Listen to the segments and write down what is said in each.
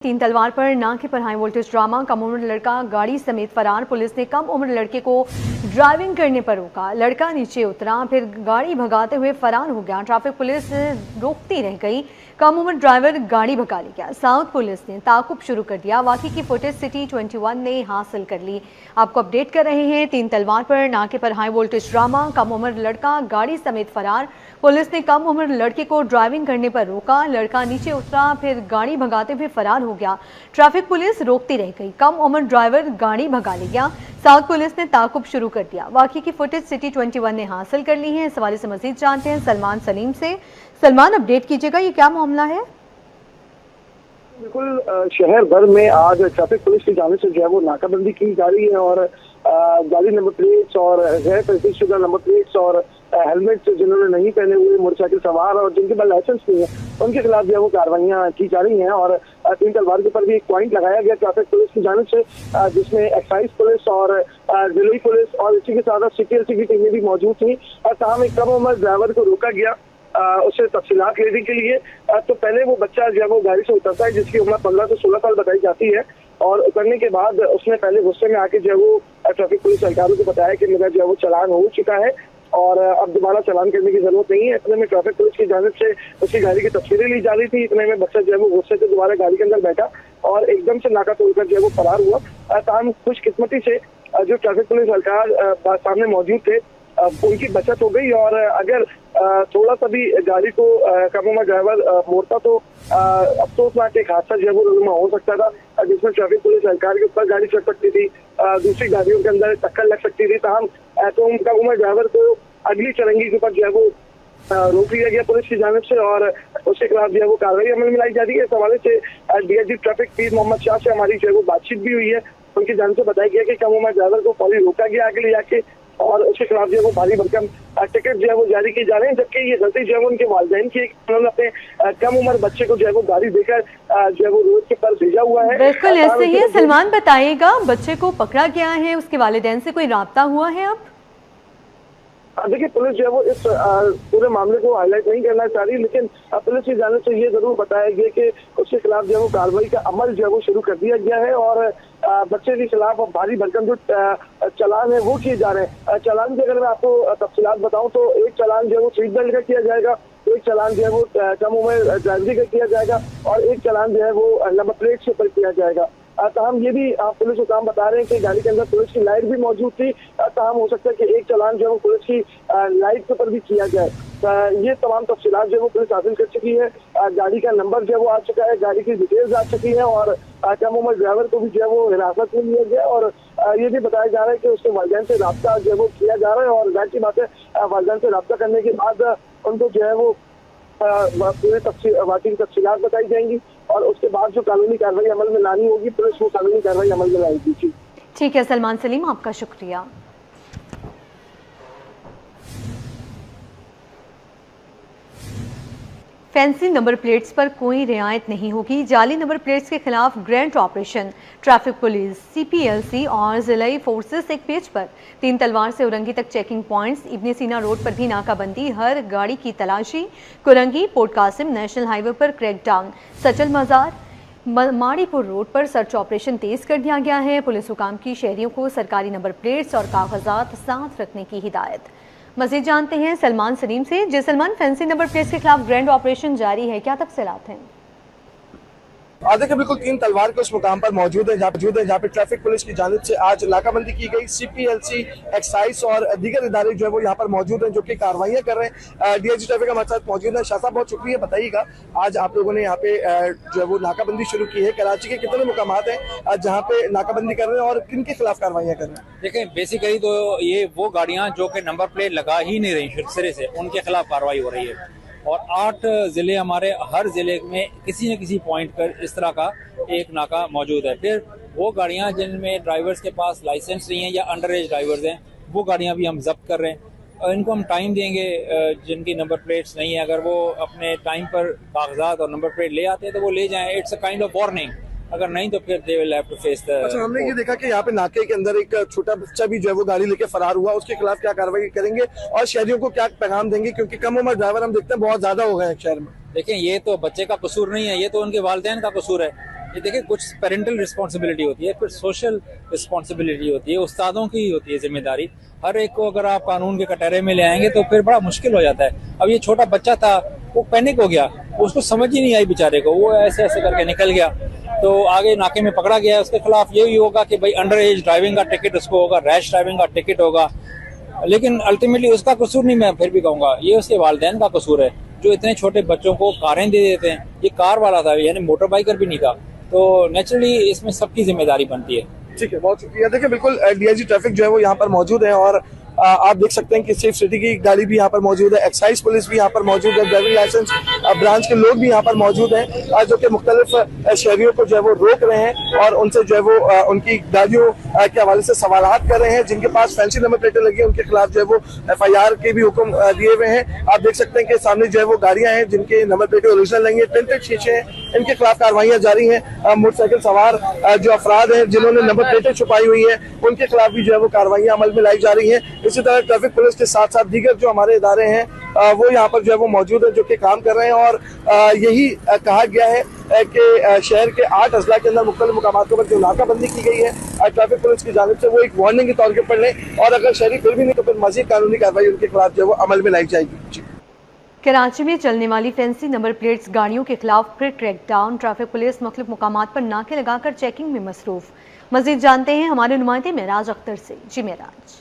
तीन तलवार पर नाके पर हाई वोल्टेज ड्रामा। कम उम्र लड़का गाड़ी समेत फरार। पुलिस ने कम उम्र लड़के को ड्राइविंग करने पर रोका। लड़का नीचे उतरा, फिर गाड़ी भगाते हुए फरार हो गया। ट्रैफिक पुलिस रोकती रह गई। कम उम्र ड्राइवर गाड़ी भगा ले गया। साउथ पुलिस ने ताकुब शुरू कर दिया। वाकई की फुटेज सिटी 21 ने हासिल कर ली। आपको अपडेट कर रहे हैं। तीन तलवार पर नाके पर हाई वोल्टेज ड्रामा। कम उम्र लड़का गाड़ी समेत फरार। पुलिस ने कम उम्र लड़के को ड्राइविंग करने पर रोका। लड़का नीचे उतरा, फिर गाड़ी भगाते हुए फरार हो गया। ट्रैफिक पुलिस रोकती रह गई। कम उम्र ड्राइवर गाड़ी भगा ले गया। साउथ पुलिस ने ताकुब शुरू कर दिया। वाकई की फुटेज सिटी 21 ने हासिल कर ली है। इस हवाले से मजीद जानते हैं सलमान सलीम से। सलमान, अपडेट कीजिएगा, ये क्या मामला है? बिल्कुल, शहर भर में आज ट्रैफिक पुलिस की जानिब से जो है वो नाकाबंदी की जा रही है और गाड़ी नंबर प्लेट्स और गैर तहसीलशुदा नंबर प्लेट्स और हेलमेट जिन्होंने नहीं पहने हुए मोटरसाइकिल सवार और जिनके पास लाइसेंस नहीं है उनके खिलाफ जो है वो कार्रवाइयां की जा रही हैं। और तीन तलवार के ऊपर भी एक पॉइंट लगाया गया ट्रैफिक पुलिस की जानिब से, जिसमें एक्साइज पुलिस और जिले पुलिस और इसी के साथ CPLC की टीमें भी मौजूद थी। और सामने एक कम उम्र ड्राइवर को रोका गया उससे तफसीलात लेने के लिए। तो पहले वो बच्चा जो है वो गाड़ी से उतरता है जिसकी उम्र 15 से 16 साल बताई जाती है। और उतरने के बाद उसने पहले गुस्से में आके जो है वो ट्रैफिक पुलिस अधिकारियों को बताया कि मेरा जो है वो चालान हो चुका है और अब दोबारा चालान करने की जरूरत नहीं है। इतने में ट्रैफिक पुलिस की जानिब से उसकी गाड़ी की तस्वीरें ली जा रही थी। इतने में बच्चा जो है वो गुस्से से दोबारा गाड़ी के अंदर बैठा और एकदम से नाका तोड़कर जो है वो फरार हुआ। ताहम खुशकिस्मती से जो ट्रैफिक पुलिस अधिकारी सामने मौजूद थे उनकी बचत हो गई। और अगर थोड़ा सा भी गाड़ी को कम उम्र ड्राइवर मोड़ता तो अफसोसनाक एक हादसा जो है वो रुनुमा हो सकता था, जिसमें ट्रैफिक पुलिस अधिकारी के ऊपर गाड़ी चढ़ सकती थी, दूसरी गाड़ियों के अंदर टक्कर लग सकती थी। ताहम कम उम्र ड्राइवर को अगली चरंगी के ऊपर जो है वो रोक लिया गया पुलिस की जानिब से और उसके खिलाफ जो है वो कार्रवाई अमल में लाई जा रही है। इस हवाले से DIG ट्रैफिक पीर मोहम्मद शाह से हमारी जो है वो बातचीत भी हुई है। उनकी जानिब से बताया गया कि कम उम्र ड्राइवर को फौरी रोका गया आगे ले जाके और उसके खिलाफ जो है वो भारी भरकम टिकट जो है वो जारी की जा रहे हैं। जबकि ये गलती जो है वो उनके वालिदैन की, उन्होंने अपने कम उम्र बच्चे को जो है वो गाड़ी देकर जो है वो रोड के पर भेजा हुआ है। बिल्कुल ऐसे ही है। सलमान, बताइएगा, बच्चे को पकड़ा गया है, उसके वालिदैन से कोई राब्ता हुआ है? अब देखिए, पुलिस जो है वो इस पूरे मामले को हाईलाइट नहीं करना चाह रही, लेकिन पुलिस की जानिब से ये जरूर बताया गया कि उसके खिलाफ जो है वो कार्रवाई का अमल जो है वो शुरू कर दिया गया है और बच्चे के खिलाफ भारी भरकम जो चालान है वो किए जा रहे हैं। चालान की अगर मैं आपको तफसीलात बताऊं तो एक चालान जो है वो सीट बेल्ट का किया जाएगा, एक चालान जो है वो कम उम्र ड्राइवरी का किया जाएगा और एक चालान जो है वो नंबर प्लेट के ऊपर किया जाएगा। ताहम ये भी पुलिस को काम बता रहे हैं कि गाड़ी के अंदर पुलिस की लाइट भी मौजूद थी। ताहम हो सकता है कि एक चालान जो है वो पुलिस की लाइट के ऊपर भी किया जाए। ये तमाम तफसीलात जो है वो पुलिस हासिल कर चुकी है। गाड़ी का नंबर जो है वो आ चुका है, गाड़ी की डिटेल्स आ चुकी है और कम उम्र ड्राइवर को भी जो है वो हिरासत में लिया गया और ये भी बताया जा रहा है कि उसके वालिदैन से रब्ता जो है वो किया जा रहा है और जाहिर सी बात है वालिदैन से रब्ता करने के बाद उनको जो है वो पूरे वाकई की तफसीलात बताई जाएंगी और उसके बाद जो कानूनी कार्रवाई अमल में लानी होगी पुलिस वो कानूनी कार्रवाई अमल में लाएगी। ठीक है सलमान सलीम, आपका शुक्रिया। फैंसी नंबर प्लेट्स पर कोई रियायत नहीं होगी। जाली नंबर प्लेट्स के खिलाफ grand operation. Traffic police, CPLC और जिलाई फोर्सेस एक पेज पर। तीन तलवार से उरंगी तक चेकिंग पॉइंट्स। इब्ने सीना रोड पर भी नाकाबंदी, हर गाड़ी की तलाशी। Korangi, port Qasim national highway पर क्रैकडाउन। सचल मजार, माड़ीपुर रोड पर सर्च ऑपरेशन तेज कर दिया गया है। पुलिस हुकाम की शहरियों को सरकारी नंबर प्लेट्स और कागजात साथ रखने की हिदायत। मजीद जानते हैं सलमान सलीम से। जी सलमान, फैंसी नंबर प्लेट्स के खिलाफ ग्रैंड ऑपरेशन जारी है, क्या तफसीलात हैं? देखिए, बिल्कुल तीन तलवार के उस मुकाम पर मौजूद है जहाँ पे ट्रैफिक पुलिस की जानिब से आज नाकाबंदी की गई। CPLC, एक्साइज और दीगर इदारे जो है वो यहाँ पर मौजूद हैं जो कि कार्रवाइयाँ कर रहे हैं। DIG ट्रैफिक हमारे साथ मौजूद है। शाह साहब, बहुत शुक्रिया, बताइएगा आज आप लोगों ने यहाँ पे जो है वो नाकाबंदी शुरू की है। कराची के कितने मुकामात हैं जहाँ पे नाकाबंदी कर रहे हैं और किन के खिलाफ कार्रवाइयाँ कर रहे हैं? देखें, बेसिकली तो ये वो गाड़ियाँ जो कि नंबर प्लेट लगा ही नहीं रही सिरे से, उनके खिलाफ कार्रवाई हो रही है और 8 जिले हमारे, हर जिले में किसी न किसी पॉइंट पर इस तरह का एक नाका मौजूद है। फिर वो गाड़ियां जिनमें ड्राइवर्स के पास लाइसेंस नहीं है या अंडर एज ड्राइवर्स हैं, वो गाड़ियां भी हम जब्त कर रहे हैं और इनको हम टाइम देंगे। जिनकी नंबर प्लेट्स नहीं है, अगर वो अपने टाइम पर कागजात और नंबर प्लेट ले आते हैं तो वो ले जाएं। It's a kind of warning. अगर नहीं तो फिर they will have to face the. अच्छा, हमने ये देखा कि यहाँ पे नाके के अंदर एक छोटा बच्चा भी जो है वो गाड़ी लेके फरार हुआ, उसके खिलाफ क्या कार्रवाई करेंगे और शहरियों को क्या पैगाम देंगे, क्योंकि कम उम्र ड्राइवर हम देखते हैं बहुत ज्यादा हो गए हैं शहर में। देखें, ये तो बच्चे का कसूर नहीं है, ये तो उनके वालिदैन का कसूर है। ये देखिए, कुछ पेरेंटल रिस्पॉन्सिबिलिटी होती है, फिर सोशल रिस्पॉन्सिबिलिटी होती है, उस्तादों की होती है जिम्मेदारी। हर एक को अगर आप कानून के कटहरे में ले आएंगे तो फिर बड़ा मुश्किल हो जाता है। अब ये छोटा बच्चा था, वो पैनिक हो गया, उसको समझ ही नहीं आई बेचारे को, वो ऐसे ऐसे करके निकल गया। तो आगे नाके में पकड़ा गया, उसके खिलाफ यही होगा कि भाई अंडर एज ड्राइविंग का टिकट उसको होगा, रैश ड्राइविंग का टिकट होगा। लेकिन अल्टीमेटली उसका कसूर नहीं, मैं फिर भी कहूंगा ये उसके वालिदैन का कसूर है, जो इतने छोटे बच्चों को कारें दे देते हैं। ये कार वाला था, यानी मोटर बाइकर भी नहीं था, तो नेचुरली इसमें सबकी जिम्मेदारी बनती है। ठीक है, बहुत शुक्रिया। देखिए, बिल्कुल डीआईजी ट्रैफिक जो है वो यहाँ पर मौजूद है और आप देख सकते हैं कि सेफ सिटी की गाड़ी भी यहाँ पर मौजूद है, एक्साइज पुलिस भी यहाँ पर मौजूद है, ड्राइविंग लाइसेंस ब्रांच के लोग भी यहाँ पर मौजूद हैं, जो कि मुख्तलिफ शहरियों को जो है वो रोक रहे हैं और उनसे जो है वो उनकी गाड़ियों के हवाले से सवालात कर रहे हैं। जिनके पास फैंसी नंबर प्लेटें लगी हैं उनके खिलाफ जो है वो FIR के भी हुक्म दिए हुए हैं। आप देख सकते हैं कि सामने जो है वो गाड़ियां हैं जिनके नंबर प्लेटें ओरिजिनल नहीं है, टिंटेड शीशे हैं, इनके खिलाफ कार्रवाइयां जारी हैं। मोटरसाइकिल सवार जो अफराद हैं जिन्होंने नंबर प्लेटें छुपाई हुई है उनके खिलाफ भी जो है वो कार्रवाइयां अमल में लाई जा रही हैं। इसी तरह ट्रैफिक पुलिस के साथ साथ दीगर जो हमारे इदारे हैं वो यहाँ पर जो है वो मौजूद है, जो कि काम कर रहे हैं और यही कहा गया है कि शहर के 8 अजला के अंदर मुख्तलिफ मुकामात पर जो नाकाबंदी की गई है ट्रैफिक पुलिस की जानिब से, वो एक वार्निंग के तौर पर लें और अगर शहरी फिर भी नहीं तो फिर मजीद कानूनी कार्रवाई उनके खिलाफ जो है वो अमल में लाई जाएगी। कराची में चलने वाली फैंसी नंबर प्लेट्स गाड़ियों के खिलाफ फिर क्रैकडाउन, ट्रैफिक पुलिस मुख्तलिफ मुकामात पर नाके लगाकर चेकिंग में मसरूफ। मजीद जानते हैं हमारे नुमाइंदे मेराज अख्तर से। जी मेराज।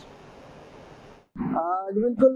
बिल्कुल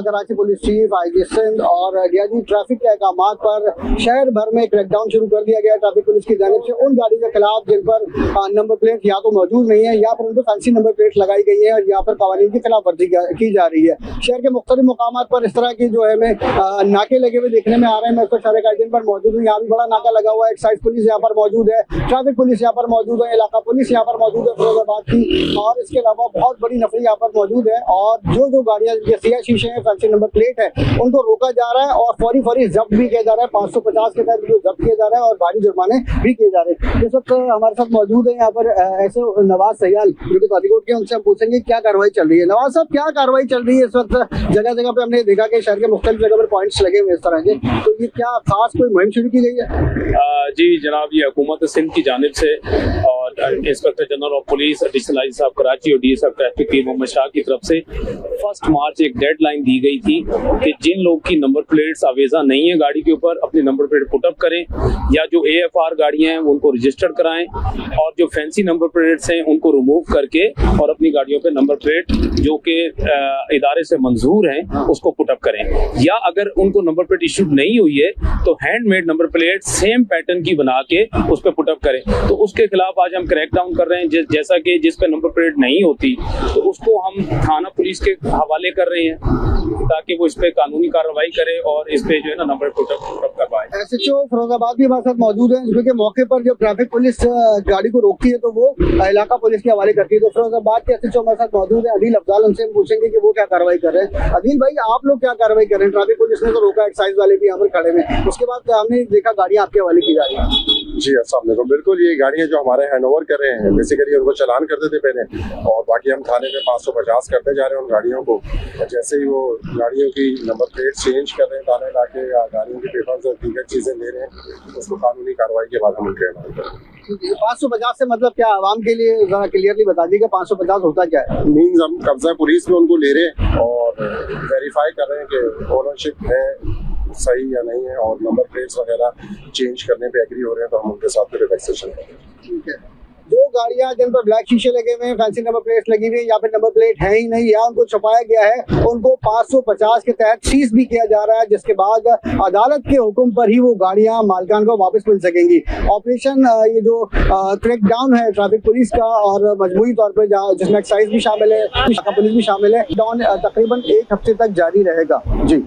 Karachi police chief, IG Sindh और डीआईजी ट्रैफिक के अहकामात पर शहर भर में क्रैकडाउन शुरू कर दिया गया ट्रैफिक पुलिस की जानिब से उन गाड़ी के खिलाफ जिन पर नंबर प्लेट या तो मौजूद नहीं है या फिर उन पर फैंसी नंबर प्लेट लगाई गई है और यहाँ पर कानून की खिलाफ वर्जी की जा रही है। शहर के मुख्तलिफ मुकामात पर इस तरह की जो है हमें नाके लगे हुए देखने में आ रहे हैं। मैं इसको शहर का पर मौजूद हूँ, यहाँ भी बड़ा नाका लगा हुआ है। एक्साइज पुलिस यहाँ पर मौजूद है, ट्रैफिक पुलिस यहाँ पर मौजूद है, इलाका पुलिस यहाँ पर मौजूद है फिरोजाबाद की, और इसके अलावा बहुत बड़ी नफरी यहाँ पर मौजूद है। और जो गाड़ियाँ सिया शीशे हैं, फैंसी नंबर प्लेट है, उनको रोका जा रहा है और फौरी जब्त भी किया जा रहा है। 550 के तहत जब्त किया जा रहा है और भारी जुर्माने भी किए जा रहे हैं। इस वक्त हमारे साथ मौजूद है यहाँ पर ऐसे नवाज सयाल जो कि कालीकोट के, उनसे हम पूछेंगे क्या कार्रवाई चल रही है। नवाज साहब, क्या कार्रवाई चल रही है इस वक्त? जगह जगह पे हमने देखा कि शहर के मुख्तलिफ जगह पर पॉइंट्स लगे हुए इस तरह के, तो ये क्या खास कोई मुहिम शुरू की गई है? जी जनाब, ये हुकूमत सिंध की जानिब से और inspector general of police additional आई साहब कराची और DSI ट्रैफिक की मोहम्मद शाह की तरफ से 1 मार्च एक डेडलाइन दी गई थी कि जिन लोग की नंबर प्लेट्स आवेजा नहीं है गाड़ी के ऊपर, अपनी नंबर प्लेट पुटअप करें, या जो AFR गाड़ियां हैं उनको रजिस्टर कराएं, और जो फैंसी नंबर प्लेट्स हैं उनको रिमूव करके और अपनी गाड़ियों पे नंबर प्लेट जो कि इदारे से मंजूर हैं उसको पुटअप करें। या अगर उनको नंबर प्लेट इशू नहीं हुई है तो handmade number plate same pattern की बना के उस पर पुटअप करें। तो उसके खिलाफ आज हम क्रैकडाउन कर रहे हैं। जैसा कि जिस पे नंबर प्लेट नहीं होती तो उसको हम थाना पुलिस के हवाले कर रहे हैं ताकि वो इस पे कानूनी कार्रवाई करे और इस पे जो है ना नंबर पुटअप करवाए। SHO फिरोजाबाद भी हमारे साथ मौजूद है, क्योंकि मौके पर जब ट्रैफिक पुलिस गाड़ी को रोकती है तो वो इलाका पुलिस के हवाले करती है। तो फिरोजाबाद के SHO हमारे साथ मौजूद है अदील अफजाल, उनसे हम पूछेंगे कि वो क्या कार्रवाई कर रहे हैं। अदील भाई, आप लोग क्या कार्रवाई कर रहे हैं? ट्रैफिक पुलिस ने तो रोका, एक्साइज वाले भी यहाँ पर खड़े हैं, उसके बाद हमने देखा गाड़ियाँ आपके हवाले की जा रही है। जी अस्सलाम वालेकुम। बिल्कुल, ये गाड़ियाँ जो हमारे हैंडओवर कर रहे हैं, बेसिकली उनको चालान करते थे पहले और बाकी हम थाने में 550 करते जा रहे हैं उन गाड़ियों को। जैसे ही वो गाड़ियों की नंबर प्लेट चेंज कर रहे हैं थाने लाके या गाड़ियों की पेपर्स और दीगर चीजें ले रहे हैं, उसको कानूनी कार्रवाई के बाद हम उनके 550 से मतलब क्या? आवाम के लिए जरा क्लियरली बता दीजिए 550 होता क्या है? मीन्स हम कब्जा पुलिस में उनको ले रहे हैं और वेरीफाई कर रहे हैं कि ओनरशिप है सही या नहीं है, और नंबर प्लेट्स वगैरह चेंज करने पे एग्री हो रहे हैं तो हम उनके साथ रिलैक्सेशन करेंगे। ठीक है। जो गाड़ियां जिन पर ब्लैक शीशे लगे हुए हैं, फैंसी नंबर प्लेट लगी हुई है या फिर नंबर प्लेट है ही नहीं या उनको छुपाया गया है, उनको 550 के तहत सीज भी किया जा रहा है, जिसके बाद अदालत के हुक्म पर ही वो गाड़ियां मालिकान को वापस मिल सकेंगी। ऑपरेशन ये जो क्रैकडाउन है ट्रैफिक पुलिस का और मजबूरी तौर पर जिसमें एक्साइज भी शामिल है, पुलिस भी शामिल है, डाउन तकरीबन 1 हफ्ते तक जारी रहेगा। जी।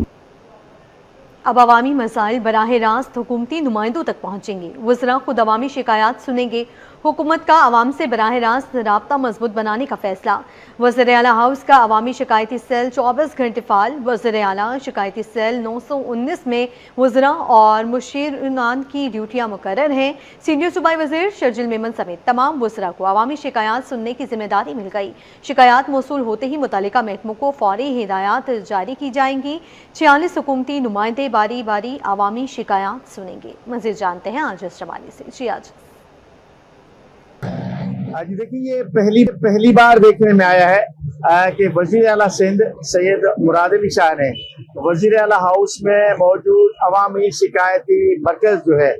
अब अवामी मसाइल बराह रास्त हुकूमती नुमाइंदों तक पहुँचेंगे। वज़रा खुद अवामी शिकायत सुनेंगे। हुकूमत का आवाम से बराह रास्त राब्ता मजबूत बनाने का फैसला। वज़ीर आला हाउस का अवामी शिकायती सेल 24 घंटे फाल। वज़ीर आला शिकायती सेल 919 में वज़रा और मुशीरान की ड्यूटियाँ मुकर्रर हैं। सीनियर सूबाई वज़ीर शर्जिल मेमन समेत तमाम वज़रा को अवामी शिकायत सुनने की जिम्मेदारी मिल गई। शिकायत मौसूल होते ही मुतालिका महकमों को फौरी हिदायत जारी की जाएंगी। 46 हुकूमती नुमाइंदे बारी बारी अवामी शिकायत सुनेंगे। मज़ीद जानते हैं आज इस हवाले से। जी आज आज देखिए, ये पहली बार देखने में आया है कि वजीर आला सिंध सैयद मुराद अली शाह ने वजीर आला हाउस में मौजूद अवामी शिकायती मरकज जो है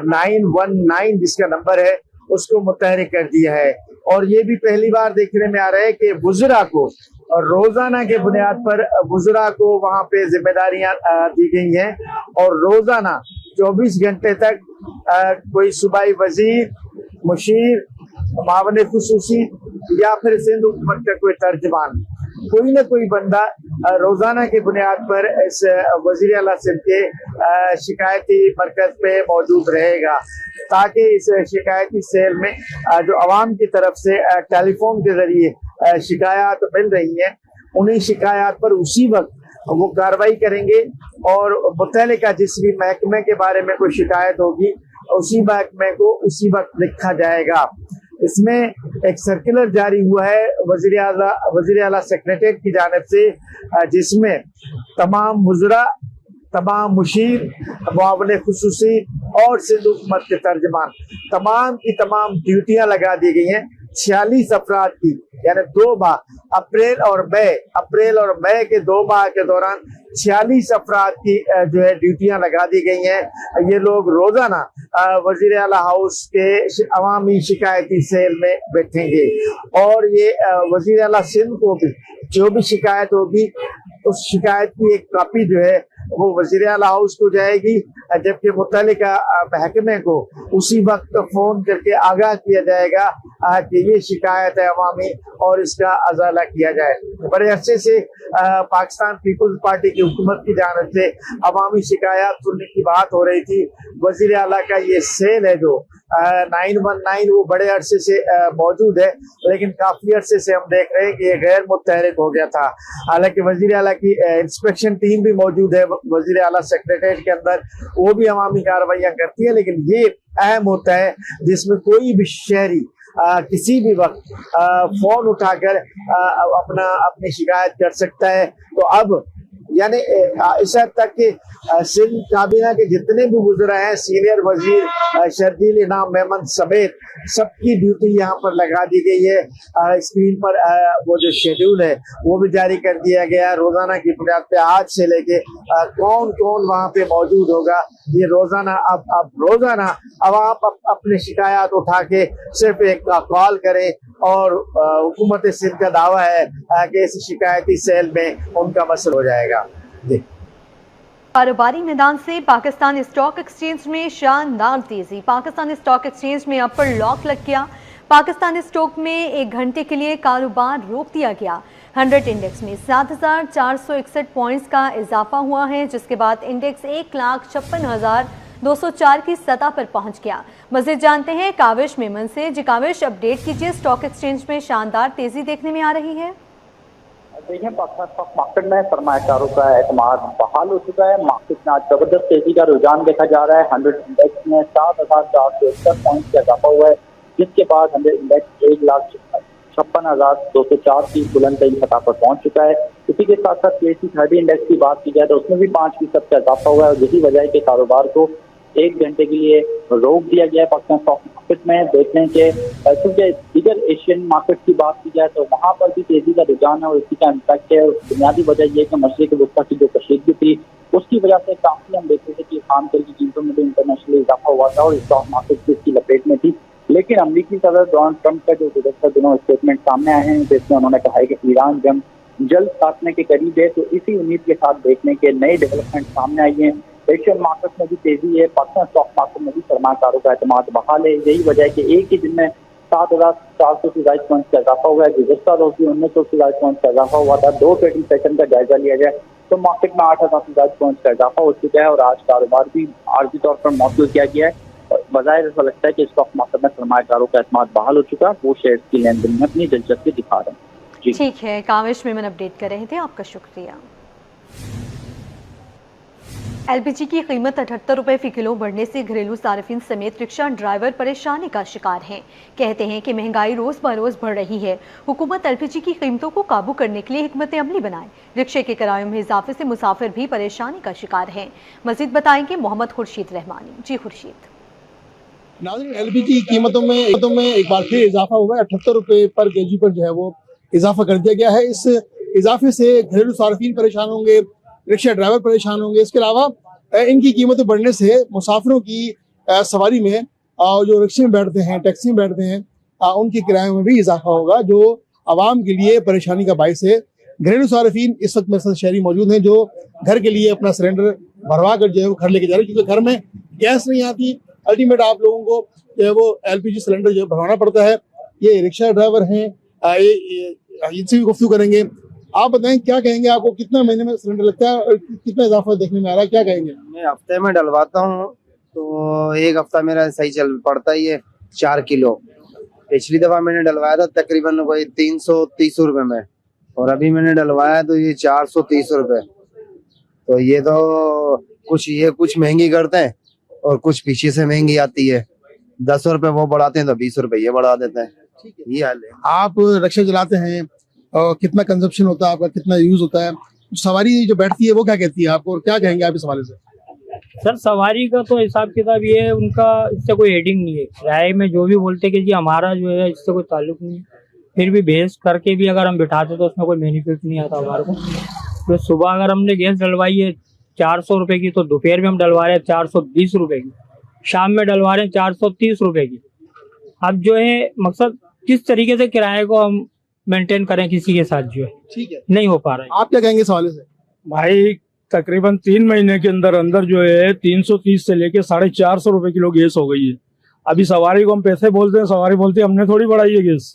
919 जिसका नंबर है उसको मुतहरिक कर दिया है। और ये भी पहली बार देखने में आ रहा है कि वुज़रा को रोजाना के बुनियाद पर वुज़रा को वहाँ पे जिम्मेदारियां दी गई हैं और रोजाना 24 घंटे तक कोई सूबाई वजीर, मुशीर, मावने खुसूसी या फिर सिंध हुकूमत का कोई तर्जमान, कोई ना कोई बंदा रोजाना की बुनियाद पर इस वजीर आला सिंध के शिकायती मरकज पे मौजूद रहेगा, ताकि इस शिकायती सेल में जो अवाम की तरफ से टेलीफोन के जरिए शिकायत मिल रही हैं, उन्हीं शिकायत पर उसी वक्त वो कार्रवाई करेंगे और मुतल्लिका जिस भी महकमे के बारे में कोई शिकायत होगी उसी महकमे को उसी वक्त लिखा जाएगा। इसमें एक सर्कुलर जारी हुआ है वजीर आला सेक्रेटरीट की जानिब से, जिसमें तमाम वुज़रा, तमाम मुशीर, मुआवने खुसूसी और सिंध हुकूमत के तर्जमान तमाम की तमाम ड्यूटियां लगा दी गई हैं। 46 अफराद की, यानी 2 माह अप्रैल और मई के 2 माह के दौरान 46 अफराद की जो है ड्यूटियां लगा दी गई हैं। ये लोग रोजाना वजीर आला हाउस के अवामी शिकायती सेल में बैठेंगे और ये वजीर आला सिंध को भी जो भी शिकायत होगी उस शिकायत की एक कॉपी जो है वो वजीर आला हाउस को जाएगी, जबकि मुतल्लिका महकमे को उसी वक्त फोन करके आगाह किया जाएगा कि ये शिकायत है अवामी और इसका अजाला किया जाए। बड़े अरसे से पाकिस्तान पीपुल्स पार्टी की हुकूमत की जानिब से अवामी शिकायत सुनने की बात हो रही थी। वजीर आला का ये सेल है जो 919 वो बड़े अरसे से मौजूद है, लेकिन काफी अरसे से हम देख रहे हैं कि ये गैर मुतहरिक हो गया था। हालांकि वजीर आला की इंस्पेक्शन टीम भी मौजूद है वजीर आला सेक्रेटरीट के अंदर, वो भी अवामी कार्रवाइयां करती है, लेकिन ये अहम होता है जिसमें कोई भी शहरी किसी भी वक्त फोन उठाकर अपनी शिकायत कर सकता है। तो अब यानी इस हद तक कि सिंध काबीना के जितने भी वुज़रा हैं, सीनियर वजीर शर्जील इनाम मेमन समेत सबकी ड्यूटी यहाँ पर लगा दी गई है। स्क्रीन पर वो जो शेड्यूल है वो भी जारी कर दिया गया। रोजाना की बुनियाद पे आज से लेके कौन कौन वहाँ पे मौजूद होगा, ये रोजाना अब रोजाना अवाम अपनी शिकायत उठा के सिर्फ एक कॉल करें और हुकूमत सिंध का दावा है कि इस शिकायती सेल में उनका मसला हो जाएगा। कारोबारी मैदान से पाकिस्तान स्टॉक एक्सचेंज में शानदार तेजी। पाकिस्तान स्टॉक एक्सचेंज में अपर लॉक लग गया। पाकिस्तान स्टॉक में 1 घंटे के लिए कारोबार रोक दिया गया। 100 इंडेक्स में 7,461 पॉइंट्स का इजाफा हुआ है, जिसके बाद इंडेक्स 1,56,204 की सतह पर पहुंच गया। मज़ीद जानते हैं काविश मेमन से। जी काविश, अपडेट कीजिए, स्टॉक एक्सचेंज में शानदार तेजी देखने में आ रही है। देखिए, पाकिस्तान स्टॉक मार्केट में सरमायाकारों का एतमाद बहाल हो चुका है। मार्केट में आज जबरदस्त तेजी का रुझान देखा जा रहा है। 100 इंडेक्स में 7,461 पॉइंट का इजाफा हुआ है, जिसके बाद 100 इंडेक्स 1,56,204 की बुलंद सतह पर पहुंच चुका है। इसी के साथ साथ PSE 30 इंडेक्स की बात की जाए तो उसमें भी 5% का इजाफा हुआ है और यही वजह है कि कारोबार को 1 घंटे के लिए रोक दिया गया है पाकिस्तान स्टॉक मार्केट में। देखने के क्योंकि दीगर एशियन मार्केट की बात की जाए तो वहाँ पर भी तेजी का रुझान है और इसी का इम्पैक्ट है। बुनियादी वजह यह कि मशरिक़ वस्ता की जो कशीदगी थी उसकी वजह से काफी हम देखते थे कि खान तेल की कीमतों में भी इंटरनेशनली इजाफा हुआ था और स्टॉक मार्केट भी इसकी लपेट में थी। लेकिन अमरीकी सदर डोनाल्ड ट्रंप का जो गुज़श्ता दिनों स्टेटमेंट सामने आए हैं, जिसमें उन्होंने कहा है कि ईरान जंग जल्द खात्मे के करीब है, तो इसी उम्मीद के साथ देखने के नए डेवलपमेंट सामने आई हैं। एशियन मार्केट में भी तेजी है, पाकिस्तान स्टॉक मार्केट में भी सरमायाकारों का एतमाद बहाल है। यही वजह है कि एक ही दिन में 7,400 से ज्यादा पॉइंट का इजाफा हुआ है। गुज़श्ता रोज भी 1900 से ज्यादा पॉइंट का इजाफा हुआ था। 2 ट्रेडिंग सेशन का जायजा लिया जाए तो मार्केट में 8,000 से ज्यादा पॉइंट का इजाफा हो चुका है और आज कारोबार भी आर्जी तौर पर मौसूल किया गया है। बजाय ऐसा लगता है कि स्टॉक मार्केट में सरमायाकारों का एतमाद बहाल हो चुका है, वो शेयर्स की लेन देन में अपनी दिलचस्पी दिखा रहे हैं। ठीक है, काविश मेमन अपडेट कर रहे थे, आपका शुक्रिया। LPG की कीमत 78 रुपए फी किलो बढ़ने से घरेलू सार्फिन समेत रिक्शा ड्राइवर परेशानी का शिकार हैं। कहते हैं कि महंगाई रोज बरोज बढ़ रही है। हुकूमत LPG की कीमतों को काबू करने के लिए हिकमत अमली बनाए। रिक्शे के किरायों में इजाफे से मुसाफिर भी परेशानी का शिकार हैं। मजीद बताएंगे मोहम्मद खुर्शीद रहमानी। जी खुर्शीद। नाज़रीन, एलपीजी कीमतों में एक बार फिर इजाफा हुआ है। 78 रुपए पर केजी पर जो है वो इजाफा कर दिया गया है। इस इजाफे से घरेलू सार्फिन परेशान होंगे, रिक्शा ड्राइवर परेशान होंगे। इसके अलावा इनकी कीमतें बढ़ने से मुसाफिरों की सवारी में जो रिक्शे में बैठते हैं, टैक्सी में बैठते हैं, उनके किराए में भी इजाफा होगा, जो आवाम के लिए परेशानी का बाइस है। घरेलू सार्फिन इस वक्त मेरे साथ शहरी मौजूद हैं जो घर के लिए अपना सिलेंडर भरवा कर जो है वो घर लेके जा रहे हैं, क्योंकि घर में गैस नहीं आती। अल्टीमेट आप लोगों को जो है वो एलपीजी सिलेंडर जो भरवाना पड़ता है। ये रिक्शा ड्राइवर हैं, इनसे भी गुफ्तगू करेंगे। आप बताएं, क्या कहेंगे, आपको कितना महीने में सिलेंडर लगता है और कितना इजाफा देखने में आ रहा है, क्या कहेंगे? मैं हफ्ते में डलवाता हूँ तो एक हफ्ता मेरा सही चल पड़ता ही है। 4 किलो पिछली दफा मैंने डलवाया था तकरीबन कोई 330 रुपए में, और अभी मैंने डलवाया तो ये 430 रुपए। तो ये तो कुछ महंगी करते हैं और कुछ पीछे से महंगी आती है। 10 रुपए वो बढ़ाते हैं तो 20 रुपए ये बढ़ा देते हैं। ये हाल है। आप रिक्शा चलाते हैं और कितना कंजप्शन होता है आपका, कितना यूज होता है? सवारी जो बैठती है वो क्या कहती है आपको, और क्या कहेंगे आप इस हवाले से? सर, सवारी का तो हिसाब किताब ये है, उनका इससे कोई हेडिंग नहीं है। किराए में जो भी बोलते कि जी हमारा जो है इससे कोई ताल्लुक नहीं है, फिर भी भेज करके भी अगर हम बिठाते तो उसमें कोई बेनिफिट नहीं आता हमारे को। तो सुबह अगर हमने गैस डलवाई है 400 रुपए की, तो दोपहर में हम डलवा रहे हैं 420 रुपए की, शाम में डलवा रहे हैं 430 रुपए की। अब जो है मकसद किस तरीके से किराए को हम मेंटेन करें किसी के साथ, जो है ठीक है, नहीं हो पा रहा है। आप क्या कहेंगे इस हवाले से? भाई तकरीबन 3 महीने के अंदर जो है 330 से लेके 450 रुपए किलो गैस हो गई है। अभी सवारी को हम पैसे बोलते हैं, सवारी बोलती है हमने थोड़ी बढ़ाई है गैस।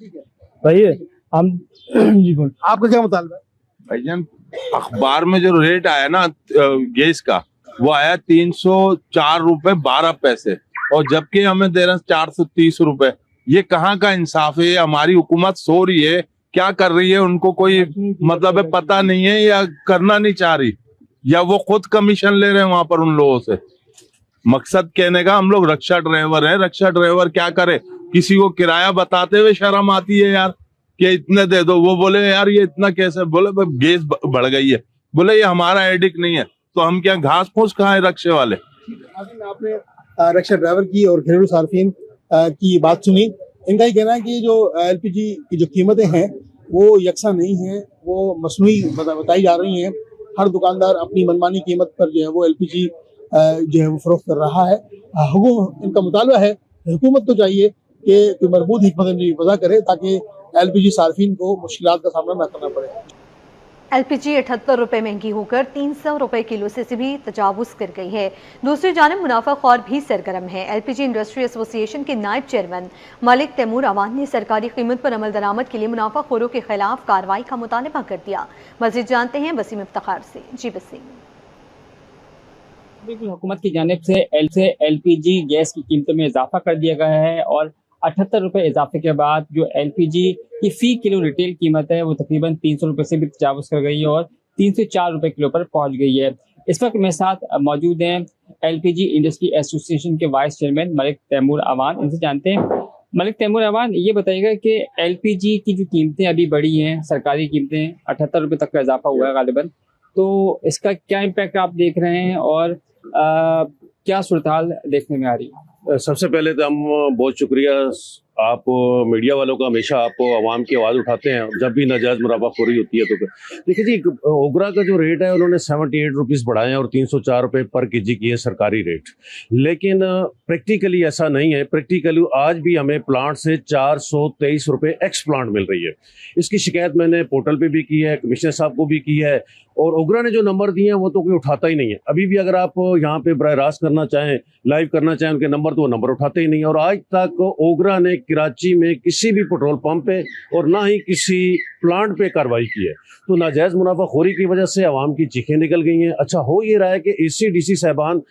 ठीक है, सही है। हम जी बोल, आपका क्या मुतालबा है? भाईजान, अखबार में जो रेट आया ना गैस का, वो आया 304 रुपए 12 पैसे, और जबकि हमें दे रहे हैं 430 रुपए। ये कहाँ का इंसाफ है? हमारी हुकूमत सो रही है, क्या कर रही है? उनको कोई मतलब है पता नहीं है, या करना नहीं चाह रही, या वो खुद कमीशन ले रहे हैं वहां पर उन लोगों से। मकसद कहने का, हम लोग रिक्शा ड्राइवर हैं, रिक्शा ड्राइवर क्या करे? किसी को किराया बताते हुए शर्म आती है यार कि इतने दे दो। वो बोले यार ये इतना कैसे? बोले गैस बढ़ गई है। बोले ये हमारा एडिक नहीं है, तो हम क्या घास फूस खाएं रिक्शे वाले? आपने रिक्शा ड्राइवर की और घरेलू सार्फिन की बात सुनी। इनका ही कहना है कि जो एलपीजी की जो कीमतें हैं वो यकसा नहीं है, वो मसनूई बताई जा रही हैं। हर दुकानदार अपनी मनमानी कीमत पर जो है वो एलपीजी जो है वो फरोख्त कर रहा है। इनका मुतालबा है, हुकूमत को चाहिए कि कोई मजबूत हिकमत अमली वज़ा करे ताकि एलपीजी सार्फिन को मुश्किलात का सामना न करना पड़े। एलपीजी 78 रुपए महंगी होकर 300 रुपए किलो से भी तजावुज कर गई है। दूसरी जानब मुनाफाखोर भी सरगर्म है। एलपीजी इंडस्ट्री एसोसिएशन के नायब चेयरमैन मलिक तैमूर अवान ने सरकारी कीमत पर अमल दरामद के लिए मुनाफाखोरों के खिलाफ कार्रवाई का मुतालबा कर दिया। मज़ीद जानते हैं वसीम इफ्तिखार से। जी वसीम। बिल्कुल, हुकूमत की जानिब से एलपीजी गैस की कीमतों में इजाफा कर दिया गया है, और 78 रुपए इजाफे के बाद जो एलपीजी की फी किलो रिटेल कीमत है वो तकरीबन 300 रुपए से भी तजावुज कर गई है और 304 रुपए किलो पर पहुंच गई है। इस वक्त मेरे साथ मौजूद हैं एलपीजी इंडस्ट्री एसोसिएशन के वाइस चेयरमैन मलिक तैमूर अवान। इनसे जानते हैं, मलिक तैमूर अवान, ये बताइएगा कि एलपीजी की जो कीमतें अभी बढ़ी हैं, सरकारी कीमतें 78 रुपए तक का इजाफा हुआ है गालिबन, तो इसका क्या इम्पैक्ट आप देख रहे हैं और क्या सूरत हाल देखने में आ रही है? सबसे पहले तो हम बहुत शुक्रिया आप मीडिया वालों का, हमेशा आप आवाम की आवाज़ उठाते हैं जब भी नाजायज़ मुनाफाखोरी होती है। तो देखिए जी, ओगरा का जो रेट है उन्होंने 78 रुपीज़ बढ़ाए हैं और 304 रुपये पर केजी की है सरकारी रेट, लेकिन प्रैक्टिकली ऐसा नहीं है। प्रैक्टिकली आज भी हमें प्लांट से 423 रुपये एक्स प्लांट मिल रही है। इसकी शिकायत मैंने पोर्टल पे भी की है, कमिश्नर साहब को भी की है, और ओगरा ने जो नंबर दिए हैं वो तो कोई उठाता ही नहीं है। अभी भी अगर आप यहाँ पे बराह रास्त करना चाहें, लाइव करना चाहें उनके नंबर, तो वो नंबर उठाते ही नहीं। और आज तक ओगरा ने कराची में किसी भी पेट्रोल पंप पे और ना ही किसी प्लांट पे कार्रवाई की है। तो नाजायज़ मुनाफाखोरी की वजह से आवाम की चीखें निकल गई हैं। अच्छा हो ये रहा है कि ACDC साहबान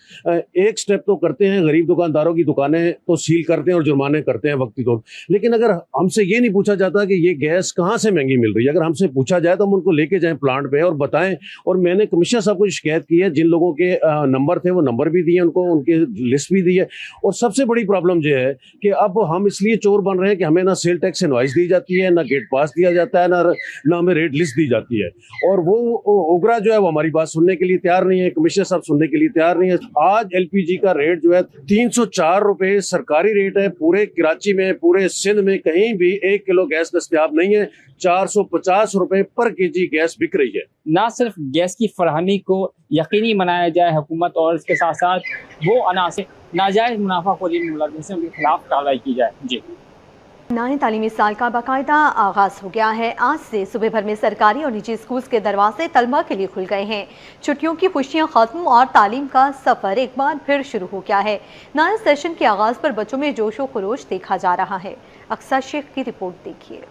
एक स्टेप तो करते हैं, गरीब दुकानदारों की दुकानें तो सील करते हैं और जुर्माने करते हैं वक्ती तौर, लेकिन अगर हमसे ये नहीं पूछा जाता कि ये गैस कहाँ से महंगी मिल रही है, अगर हमसे पूछा जाए तो हम उनको लेके जाएं प्लांट पे और बताएं। और मैंने कमिश्नर साहब को शिकायत की है, जिन लोगों के नंबर थे वो नंबर भी दिए उनको, उनके लिस्ट भी दी है। और सबसे बड़ी प्रॉब्लम ये है कि अब हम इसलिए चोर बन रहे हैं कि हमें ना सेल टैक्स इनवॉइस दी जाती है, ना गेट पास दिया जाता है, ना हमें रेट लिस्ट दी जाती है। और वो ओगरा जो है वो हमारी बात सुनने के लिए तैयार नहीं है, कमिश्नर साहब सुनने के लिए तैयार नहीं है। आज LPG का रेट जो है 304 रुपए सरकारी रेट है। पूरे कराची में, पूरे सिंध में कहीं भी 1 किलो गैस दस्तयाब नहीं है। 450 रुपए पर केजी गैस बिक रही है। ना सिर्फ गैस की फरहमी को यकीनी बनाया जाए हुकूमत, और इसके साथ साथ वो अनासर नाजायज मुनाफाखोरी में मुलविसों के खिलाफ कार्रवाई की जाए। जी, नए तालीमी साल का बाकायदा आगाज हो गया है। आज से सुबह भर में सरकारी और निजी स्कूल के दरवाजे तलबा के लिए खुल गए हैं। छुट्टियों की खुशियां खत्म और तालीम का सफर एक बार फिर शुरू हो गया है। नए सेशन के आगाज पर बच्चों में जोशो खरोश देखा जा रहा है। अक्सर शेख की रिपोर्ट देखिए।